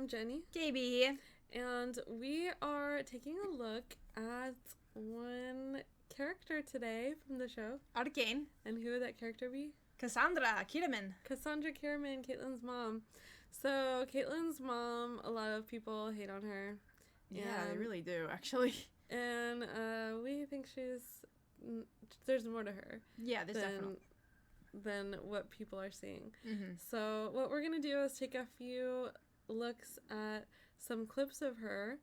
I'm Jenny. KB. And we are taking a look at one character today from the show. Arcane. And who would that character be? Cassandra Kiramman. Cassandra Kiramman, Caitlyn's mom. So, Caitlyn's mom, a lot of people hate on her. Yeah, they really do, actually. And we think there's more to her. Yeah, there's definitely. Than what people are seeing. Mm-hmm. So what we're going to do is take a few looks at some clips of her,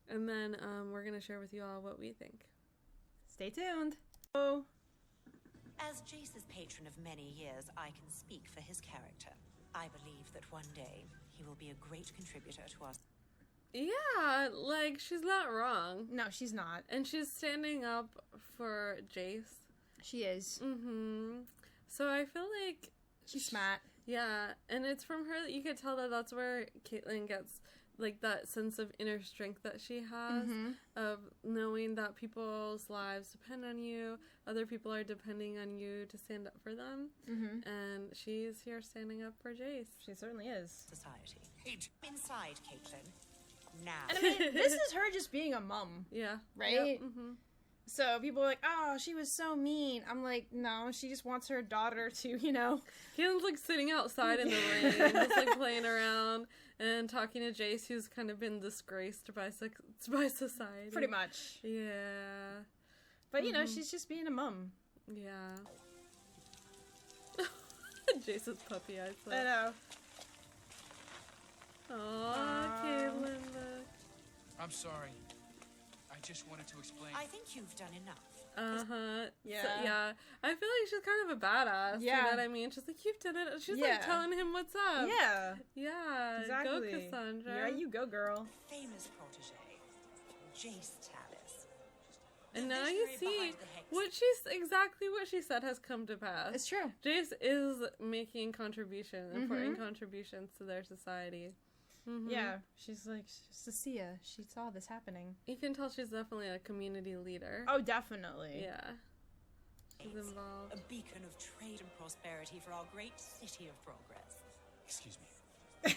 and then we're going to share with you all what we think. Stay tuned. Oh. As Jace's patron of many years, I can speak for his character. I believe that one day he will be a great contributor to us. Yeah, like, she's not wrong. No, she's not. And she's standing up for Jace. She is. Mm-hmm. So I feel like... She's smart. Yeah, and it's from her that you could tell that that's where Caitlyn gets, like, that sense of inner strength that she has, of knowing that people's lives depend on you, other people are depending on you to stand up for them, and she's here standing up for Jace. She certainly is. Society. Inside, Caitlyn. Now. And I mean, this is her just being a mum. Yeah. Right? Yep. Mm-hmm. So people are like, oh, she was so mean. I'm like, no, she just wants her daughter to, Caitlyn's, like, sitting outside in the rain, just, like, playing around and talking to Jace, who's kind of been disgraced by society. Pretty much. Yeah. But, she's just being a mum. Yeah. Jace's puppy eyes. I know. Aww, Caitlyn, look. I'm sorry. I just wanted to explain. I think you've done enough. Uh-huh. Yeah. So, yeah. I feel like she's kind of a badass. Yeah. You know what I mean? She's like, you've done it. She's like telling him what's up. Yeah. Yeah. Exactly. Go, Cassandra. Yeah, you go, girl. Famous protege, Jace Tallis. And now you see exactly what she said has come to pass. It's true. Jace is making important contributions to their society. Mm-hmm. Yeah, she's like, Cecilia, she saw this happening. You can tell she's definitely a community leader. Oh, definitely. Yeah. She's involved. A beacon of trade and prosperity for our great city of progress. Excuse me.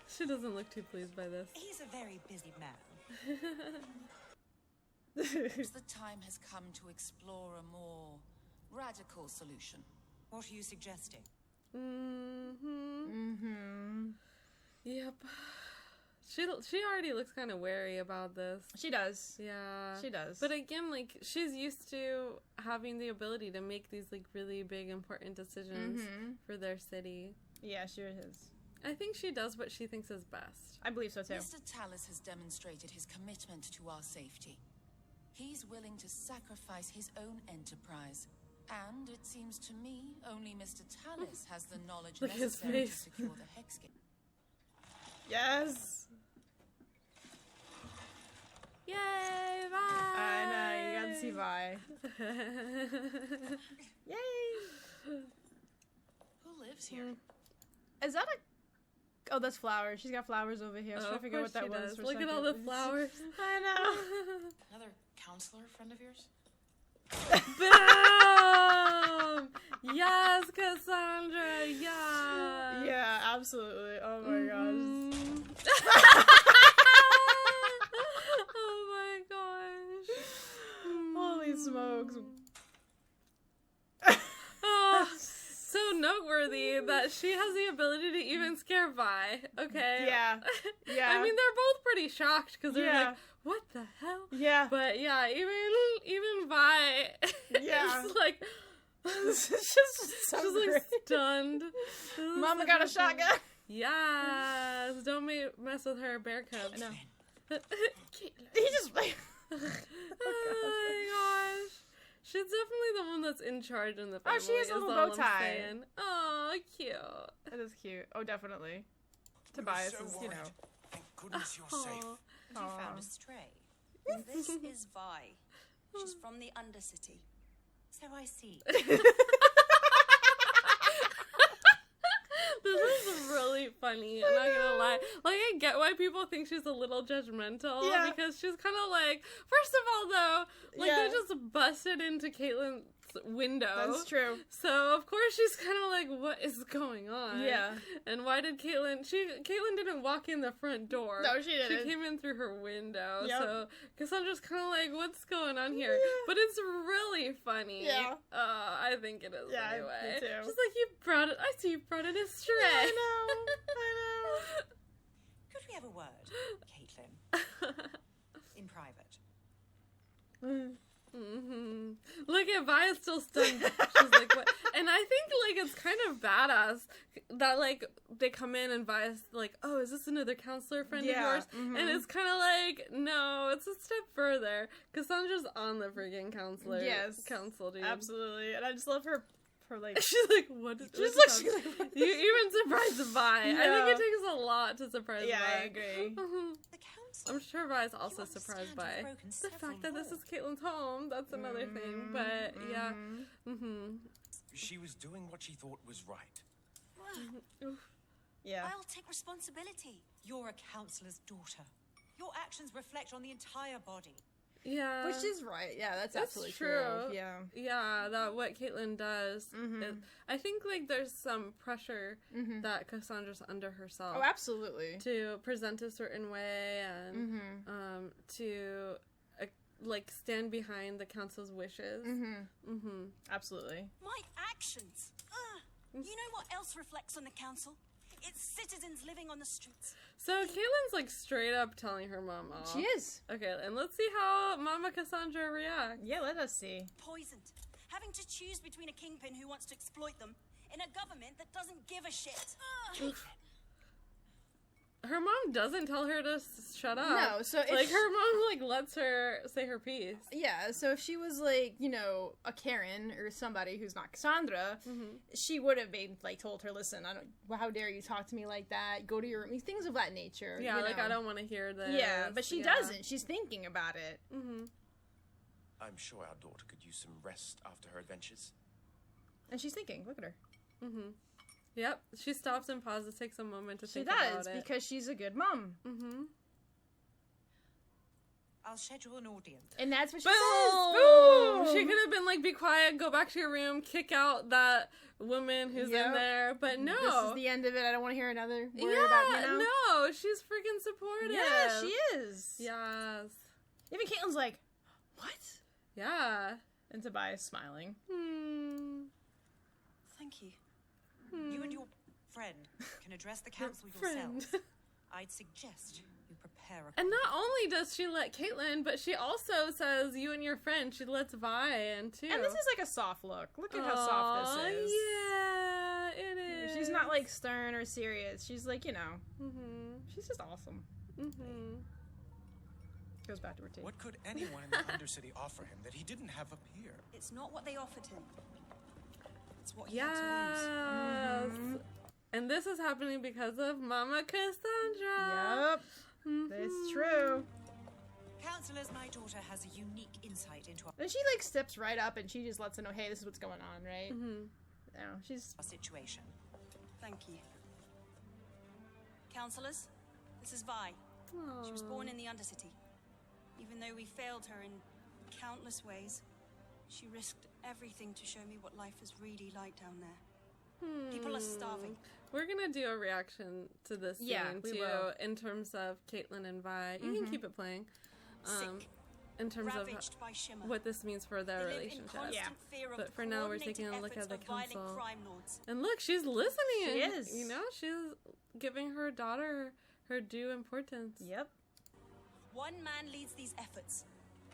She doesn't look too pleased by this. He's a very busy man. The time has come to explore a more radical solution. What are you suggesting? Yep. She already looks kind of wary about this. She does. Yeah. She does. But again, like, she's used to having the ability to make these, like, really big, important decisions for their city. Yeah, she is. I think she does what she thinks is best. I believe so, too. Mr. Tallis has demonstrated his commitment to our safety. He's willing to sacrifice his own enterprise. And it seems to me only Mr. Tallis has the knowledge necessary to secure the hex gate. Yes! Yay, Vi! I know, you got to see Vi. Yay! Who lives here? Is that a... Oh, that's flowers. She's got flowers over here. I was trying to figure out what that was for a Look second. at all the flowers. I know. Another counselor friend of yours? Boom! Yes, Cassandra, yeah! Yeah, absolutely. Oh my gosh. Oh my gosh. Holy smokes. Oh, so noteworthy that she has the ability to even scare Vi. Okay. Yeah. Yeah. I mean, they're both pretty shocked because they're like, what the hell? Yeah. But yeah, even Vi is like, she's like stunned. Mama got a shotgun. Yes. Don't mess with her bear cub. No. He just like. Oh my gosh. She's definitely the one that's in charge in the family. Oh, she has a little bow tie. Oh, cute. That is cute. Oh, definitely. Tobias is, Thank goodness you're safe. You found a stray. This is Vi. She's from the Undercity. So I see. This is really really funny. I'm not gonna lie. Like, I get why people think she's a little judgmental. Yeah. Because she's kind of like, first of all, though, like, they just busted into Caitlyn's window. That's true. So, of course, she's kind of like, what is going on? Yeah. And why did Caitlyn didn't walk in the front door. No, she didn't. She came in through her window. Yep. So, Cassandra's kind of like, what's going on here? Yeah. But it's really funny. Yeah. I think it is anyway. me too. She's like, I see you brought in a stray. I know. Could we have a word, Caitlyn? In private. Mm-hmm. Look at Vi's still stunned. She's like, what? And I think, like, it's kind of badass that, like, they come in and Vi's like, oh, is this another counselor friend of yours? Mm-hmm. And it's kind of like, no, it's a step further. Cassandra's on the freaking council, dude. Absolutely. And I just love her like... She's like, what is She's this? like, what You even surprised Vi. Yeah. I think it takes a lot to surprise Yeah, Vi. I agree. The council. I'm sure Vi is also You surprised understand by you've broken the several fact that this is laws. Caitlyn's home. That's another thing. But yeah. She was doing what she thought was right. Yeah. I'll take responsibility. You're a councillor's daughter. Your actions reflect on the entire body. Yeah. Which is right. Yeah, that's absolutely true. Yeah. Yeah, that what Caitlyn does. I think, like, there's some pressure that Cassandra's under herself. Oh, absolutely. To present a certain way and to like stand behind the council's wishes. Absolutely. My actions. You know what else reflects on the council? It's citizens living on the streets. So Caitlyn's like straight up telling her mom off. She is. Okay, and let's see how Mama Cassandra reacts. Yeah, let us see. Poisoned. Having to choose between a kingpin who wants to exploit them and a government that doesn't give a shit. Her mom doesn't tell her to shut up. No, so if like her mom like lets her say her piece. Yeah, so if she was like, you know, a Karen or somebody who's not Cassandra, she would have been like told her, listen, how dare you talk to me like that? Go to your room. Things of that nature. Yeah, you like know? I don't want to hear this. Yeah, but she doesn't. She's thinking about it. I'm sure our daughter could use some rest after her adventures. And she's thinking. Look at her. Yep. She stops and pauses, takes a moment to She think about does, it. because she's a good mom. I'll schedule an audience. And that's what she Boom! says. Boom! She could have been like, be quiet, go back to your room, kick out that woman who's in there, but no. This is the end of it. I don't want to hear another word yeah, about, you know? no, she's freaking supportive. Yeah, she is. Yes. Even Caitlyn's like, what? Yeah. And Tobias smiling. Thank you. You and your friend can address the council yourselves. I'd suggest you prepare a... And not only does she let Caitlyn, but she also says, you and your friend, she lets Vi in too. And this is like a soft look. Look at how soft this is. Yeah, it is. She's not like stern or serious. She's like, you know, she's just awesome. Goes back to her tea. What could anyone in the Undercity offer him that he didn't have up here? It's not what they offered him. It's what he Yes. had to lose. And this is happening because of Mama Cassandra. Yep. That's true. Councillors, my daughter has a unique insight into Then she like steps right up and she just lets her know, hey, this is what's going on, right? No, she's... our situation. Thank you. Councillors, this is Vi. She was born in the Undercity. Even though we failed her in countless ways, she risked everything to show me what life is really like down there. People are starving. We're gonna do a reaction to this scene we too, will. in terms of Caitlyn and Vi. You can keep it playing. Sick, in terms of ravaged by Shimmer. what this means for their They live in relationship. constant fear of But the for now, we're coordinated taking a look efforts at the of violent council. crime lords. And look, she's listening. She is. You know, she's giving her daughter her due importance. Yep. One man leads these efforts.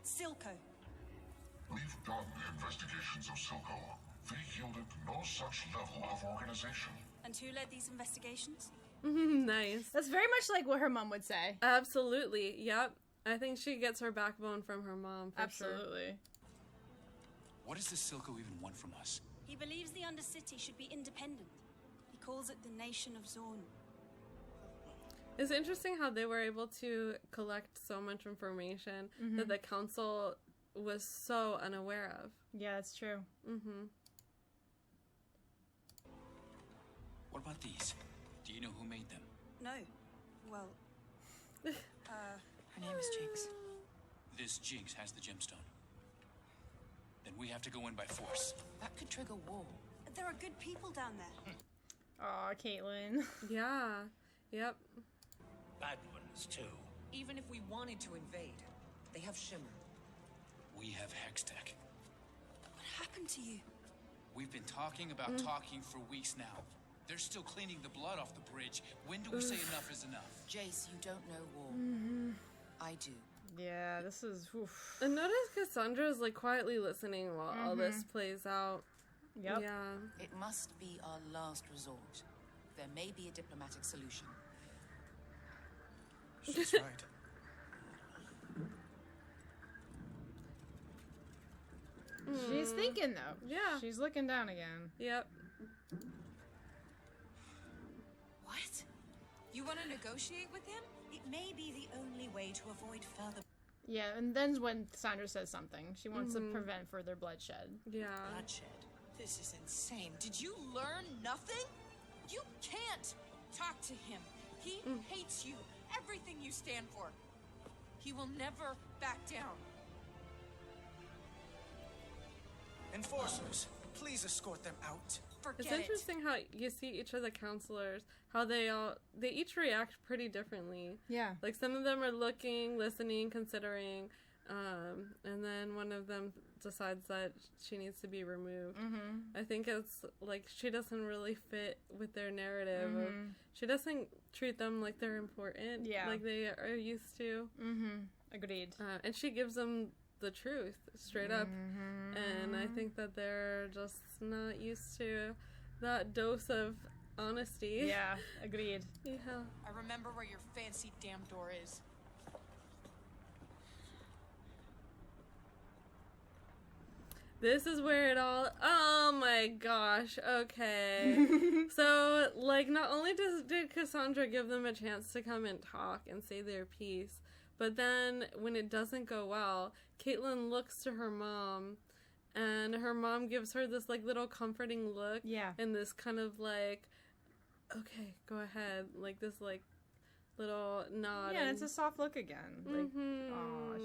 Silco. We've done the investigations of Silco. They yielded no such level of organization. And who led these investigations? Nice. That's very much like what her mom would say. Absolutely. Yep. I think she gets her backbone from her mom, for sure. Absolutely. What does the Silco even want from us? He believes the Undercity should be independent. He calls it the Nation of Zorn. It's interesting how they were able to collect so much information that the council was so unaware of. Yeah, that's true. What about these? Do you know who made them? No. Well, her name is Jinx. This Jinx has the gemstone. Then we have to go in by force. That could trigger war. There are good people down there. Aw, Caitlyn. Yeah. Yep. Bad ones, too. Even if we wanted to invade, they have Shimmer. We have Hextech. What happened to you? We've been talking about talking for weeks now. They're still cleaning the blood off the bridge. When do we say enough is enough? Jace, you don't know war. I do. Yeah, this is... Oof. And notice Cassandra's like quietly listening while all this plays out. Yep. Yeah. It must be our last resort. There may be a diplomatic solution. She's right. She's thinking, though. Yeah. She's looking down again. Yep. What? You want to negotiate with him? It may be the only way to avoid further Yeah, and then's when Cassandra says something. She wants to prevent further bloodshed. Yeah. bloodshed. This is insane. Did you learn nothing? You can't talk to him. He hates you, everything you stand for. He will never back down. Enforcers, please escort them out. It's Forget interesting how you see each of the counselors, how they each react pretty differently. Yeah. Like some of them are looking, listening, considering, and then one of them decides that she needs to be removed. I think it's like she doesn't really fit with their narrative. Or she doesn't treat them like they're important, like they are used to. Agreed. And she gives them the truth straight up, and I think that they're just not used to that dose of honesty. Yeah, agreed. Yeah. I remember where your fancy damn door is. This is where it all... Oh my gosh, okay. So, like, not only did Cassandra give them a chance to come and talk and say their piece, but then when it doesn't go well, Caitlyn looks to her mom, and her mom gives her this, like, little comforting look. Yeah. And this kind of, like, okay, go ahead. Like, this, like, little nod. Yeah, and it's a soft look again. Like, aw.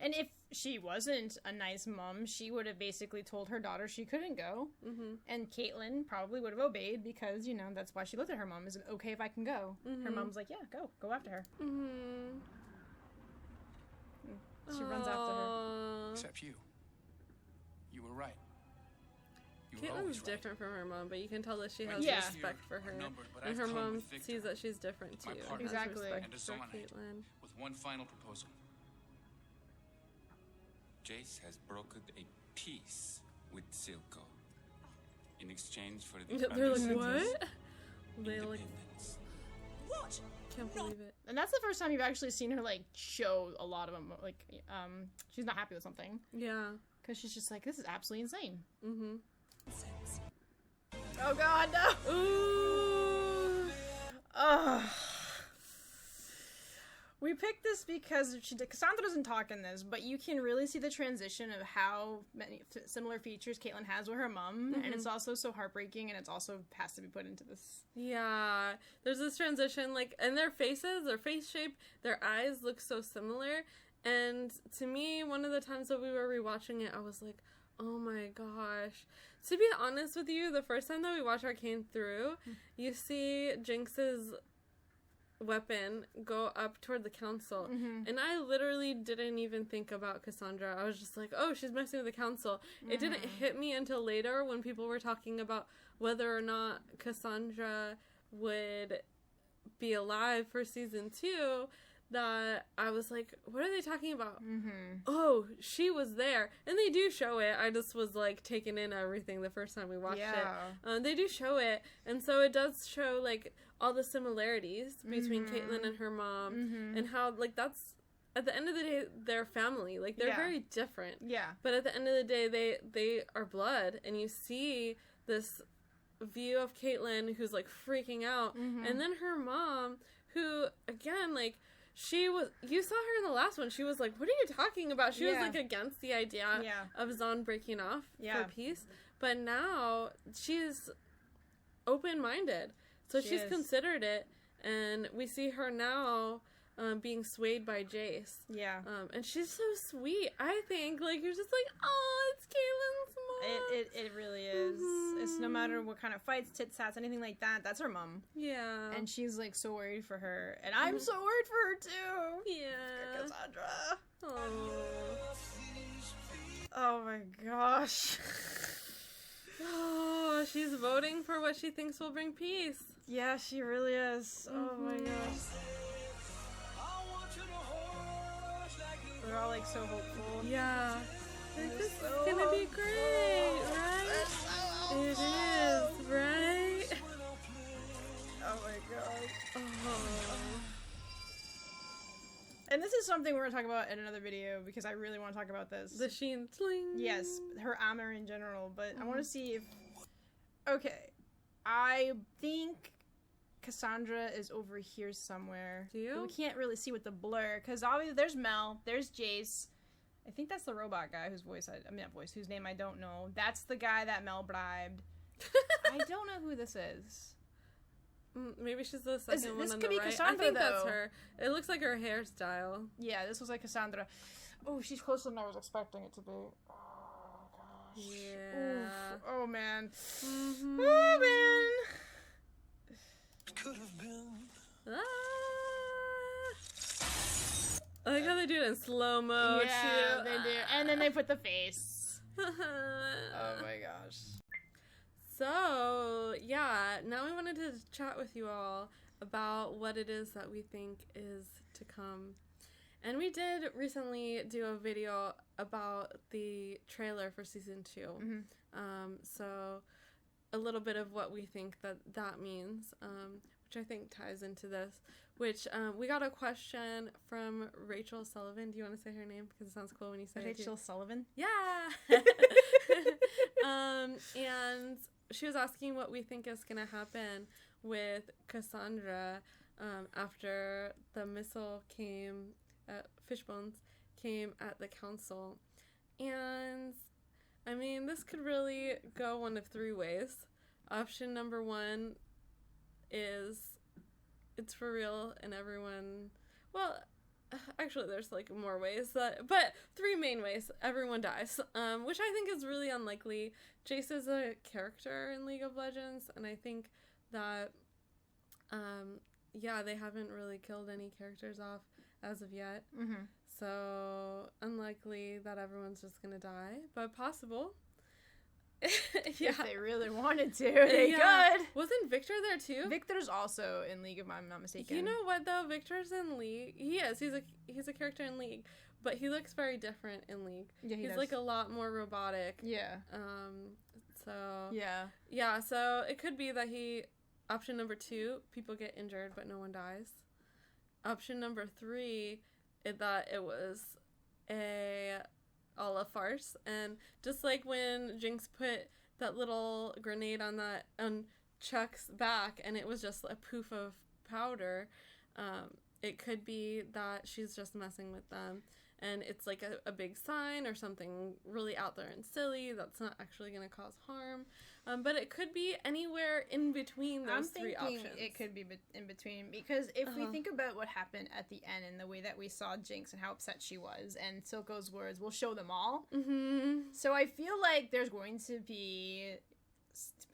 And if she wasn't a nice mom, she would have basically told her daughter she couldn't go. And Caitlyn probably would have obeyed because, you know, that's why she looked at her mom. Is it okay if I can go? Her mom's like, yeah, go after her. She runs after her. Except you. You were right. You were Caitlyn's always right. different from her mom, but you can tell that she has Yeah. respect for her. Outnumbered, but And I've her come mom with Victor, sees that she's different too. my and partner, has Exactly. respect and a for Zonite, Caitlyn. with one final proposal. Jace has brokered a peace with Silco in exchange for the They're like, understanding what? They like, independence. What? can't believe it. And that's the first time you've actually seen her, like, show a lot of like, she's not happy with something. Yeah. Because she's just like, this is absolutely insane. Nonsense. Oh, God, no! Ooh. Ugh. We picked this because Cassandra doesn't talk in this, but you can really see the transition of how many similar features Caitlyn has with her mom, and it's also so heartbreaking, and it's also has to be put into this. Yeah. There's this transition, like, and their faces, their face shape, their eyes look so similar. And to me, one of the times that we were rewatching it, I was like, oh my gosh. To be honest with you, the first time that we watched Arcane through, you see Jinx's weapon go up toward the council, and I literally didn't even think about Cassandra. I was just like, oh, she's messing with the council. It didn't hit me until later when people were talking about whether or not Cassandra would be alive for season 2, that I was like, what are they talking about? Oh, she was there. And they do show it. I just was like taking in everything the first time we watched it. They do show it. And so it does show like all the similarities between Caitlyn and her mom, and how like that's, at the end of the day, they're family. Like they're very different. Yeah. But at the end of the day, they are blood, and you see this view of Caitlyn who's like freaking out, and then her mom, who again, like, you saw her in the last one, she was like, what are you talking about? She was like against the idea of Zon breaking off for peace, but now she's open-minded. So she's considered it, and we see her now being swayed by Jace. Yeah. And she's so sweet. I think, like, you're just like, oh, it's Caitlyn's mom. It really is. It's no matter what kind of fights, tits, tats, anything like that, that's her mom. Yeah. And she's, like, so worried for her. And I'm so worried for her, too. Yeah. Cassandra. Oh. Oh, my gosh. Oh, she's voting for what she thinks will bring peace. Yeah, she really is. Oh, my gosh. They're all, like, so hopeful. Yeah. Like, this is gonna be great, right? It is, right? Oh my god. Oh. And this is something we're gonna talk about in another video because I really want to talk about this. The Sheen sling. Yes, her armor in general, but I want to see if... Okay. I think Cassandra is over here somewhere. Do you? But we can't really see with the blur, because obviously there's Mel, there's Jace. I think that's the robot guy whose name I don't know. That's the guy that Mel bribed. I don't know who this is. Maybe she's the second one on the could be right. Cassandra, I think though. that's her. It looks like her hairstyle. Yeah, this was like Cassandra. Oh, she's closer than I was expecting it to be. Oh, gosh. Yeah. Oof. Oh, man. Mm-hmm. Oh, man. Could have been. Ah. I like how they do it in slow-mo, yeah, too. they do. And then they put the face. Oh, my gosh. So, yeah, now we wanted to chat with you all about what it is that we think is to come. And we did recently do a video about the trailer for season 2. Mm-hmm. So, a little bit of what we think that means, which I think ties into this. Which, we got a question from Rachel Sullivan. Do you want to say her name? Because it sounds cool when you say it. Rachel Sullivan? Yeah! And she was asking what we think is going to happen with Cassandra after the missile came, Fishbones came at the council. And, I mean, this could really go one of 3 ways. Option number 1 is it's for real and everyone, well, actually there's like more ways, but 3 main ways. Everyone dies, which I think is really unlikely. Jace is a character in League of Legends, and I think that yeah, they haven't really killed any characters off as of yet. Mm-hmm. So unlikely that everyone's just gonna die, but possible. Yeah. If they really wanted to, they could. Wasn't Victor there too? Victor's also in League, if I'm not mistaken. You know what though? Victor's in League. He is. He's a character in League, but he looks very different in League. Yeah, he's does. like a lot more robotic. Yeah. So. Yeah. Yeah. So it could be that option number 2, people get injured but no one dies. Option number 3, that it was all a farce, and just like when Jinx put that little grenade on Chuck's back and it was just a poof of powder, it could be that she's just messing with them and it's like a big sign or something really out there and silly that's not actually going to cause harm, but it could be anywhere in between those 3 options. It could be in between, because if we think about what happened at the end and the way that we saw Jinx and how upset she was, and Silco's words, we'll show them all. Mm-hmm. So I feel like there's going to be,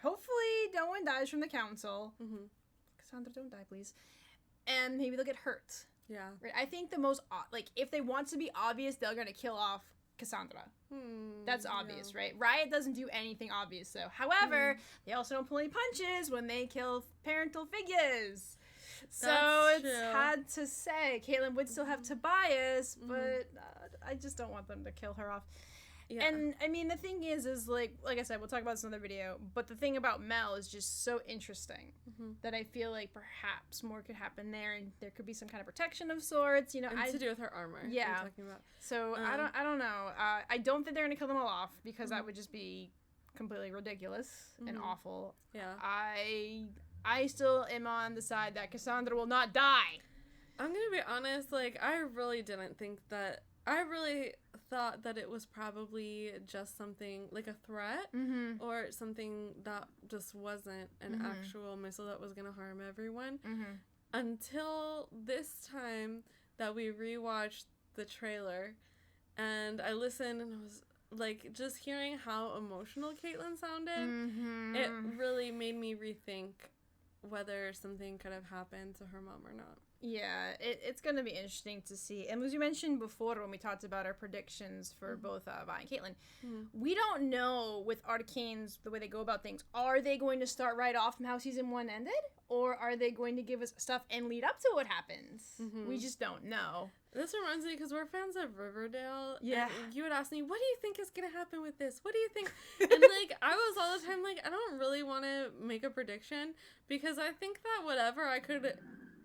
hopefully no one dies from the council. Mm-hmm. Cassandra, don't die, please. And maybe they'll get hurt. Yeah. Right? I think the most, if they want to be obvious, they're going to kill off Cassandra. That's obvious, right? Riot doesn't do anything obvious, though. However, they also don't pull any punches when they kill parental figures. So it's hard to say. Caitlyn would still have Tobias, but I just don't want them to kill her off. Yeah. And, I mean, the thing is like I said, we'll talk about this in another video, but the thing about Mel is just so interesting that I feel like perhaps more could happen there, and there could be some kind of protection of sorts, you know. And to do with her armor. Yeah. You're talking about. So, I don't know. I don't think they're going to kill them all off, because that would just be completely ridiculous and awful. Yeah. I still am on the side that Cassandra will not die. I'm going to be honest, like, I really didn't think that... I really thought that it was probably just something like a threat or something that just wasn't an actual missile that was going to harm everyone until this time that we rewatched the trailer and I listened and I was like, just hearing how emotional Caitlyn sounded, it really made me rethink whether something could have happened to her mom or not. Yeah, it's going to be interesting to see. And as you mentioned before when we talked about our predictions for both Vi and Caitlyn, we don't know with Arcane's, the way they go about things, are they going to start right off from how season 1 ended? Or are they going to give us stuff and lead up to what happens? We just don't know. This reminds me, because we're fans of Riverdale. Yeah. And you would ask me, what do you think is going to happen with this? What do you think? And, like, I was all the time like, I don't really want to make a prediction because I think that whatever I could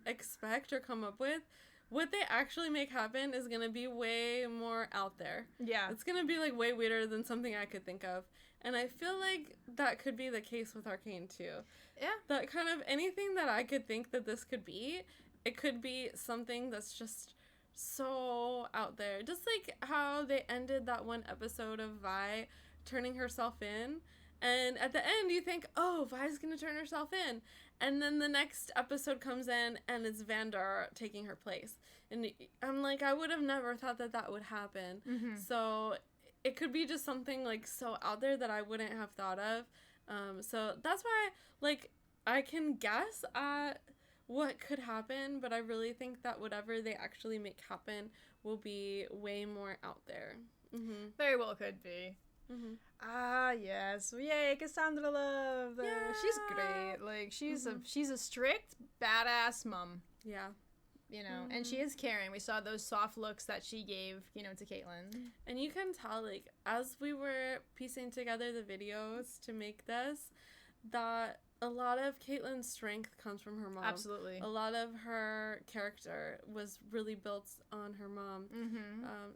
expect or come up with, what they actually make happen is going to be way more out there. Yeah. It's going to be, like, way weirder than something I could think of. And I feel like that could be the case with Arcane, too. Yeah. That kind of anything that I could think that this could be, it could be something that's just so out there. Just like how they ended that one episode of Vi turning herself in. And at the end, you think, oh, Vi's going to turn herself in. And then the next episode comes in, and it's Vander taking her place. And I'm like, I would have never thought that that would happen. So it could be just something, like, so out there that I wouldn't have thought of. So that's why, like, I can guess at what could happen, but I really think that whatever they actually make happen will be way more out there. Very well could be. Yes. Yay, Cassandra Love. Yeah. She's great. Like, she's a strict, badass mom. Yeah. You know, and she is caring. We saw those soft looks that she gave, you know, to Caitlyn. And you can tell, like, as we were piecing together the videos to make this, that a lot of Caitlyn's strength comes from her mom. Absolutely. A lot of her character was really built on her mom.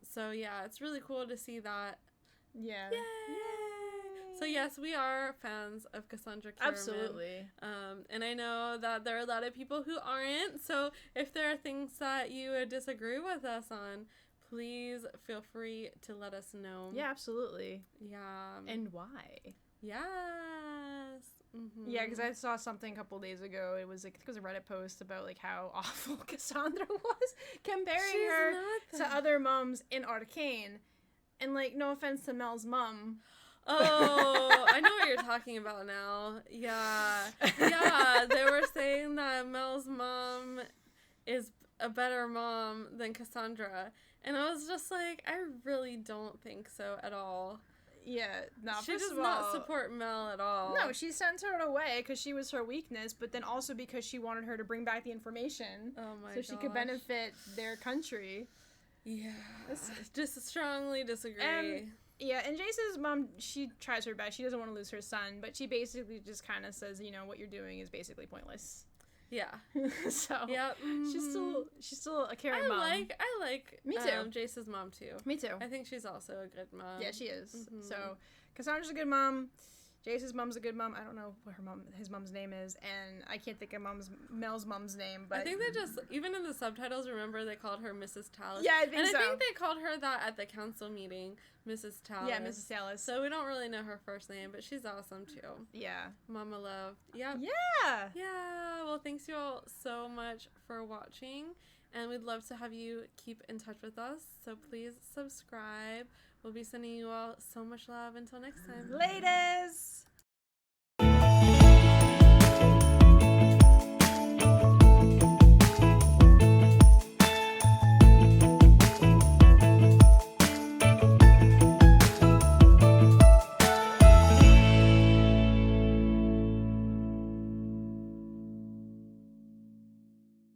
So, yeah, it's really cool to see that. Yeah. Yay! So, yes, we are fans of Cassandra Kiramman. Absolutely. And I know that there are a lot of people who aren't. So, if there are things that you disagree with us on, please feel free to let us know. Yeah, absolutely. Yeah. And why? Yes. Yeah, because I saw something a couple days ago. It was like, I think it was a Reddit post about like how awful Cassandra was, comparing her to other moms in Arcane. And like, no offense to Mel's mom. Oh, I know what you're talking about now. Yeah. Yeah, they were saying that Mel's mom is a better mom than Cassandra. And I was just like, I really don't think so at all. Yeah, no, she does not support Mel at all. No, she sent her away because she was her weakness, but then also because she wanted her to bring back the information so she could benefit their country. Yeah, just strongly disagree. And Jace's mom, she tries her best. She doesn't want to lose her son, but she basically just kind of says, you know, what you're doing is basically pointless. Yeah. So she's still a caring mom. I like Me too. Jace's mom too. Me too. I think she's also a good mom. Yeah, she is. So Cassandra's a good mom. Jace's mom's a good mom. I don't know what his mom's name is, and I can't think of Mel's mom's name. But I think they just, even in the subtitles, remember they called her Mrs. Tallis. Yeah, I think so. And I think they called her that at the council meeting, Mrs. Tallis. Yeah, Mrs. Tallis. So we don't really know her first name, but she's awesome too. Yeah. Mama love. Yep. Yeah. Yeah. Well, thanks you all so much for watching, and we'd love to have you keep in touch with us. So please subscribe. We'll be sending you all so much love. Until next time. Later.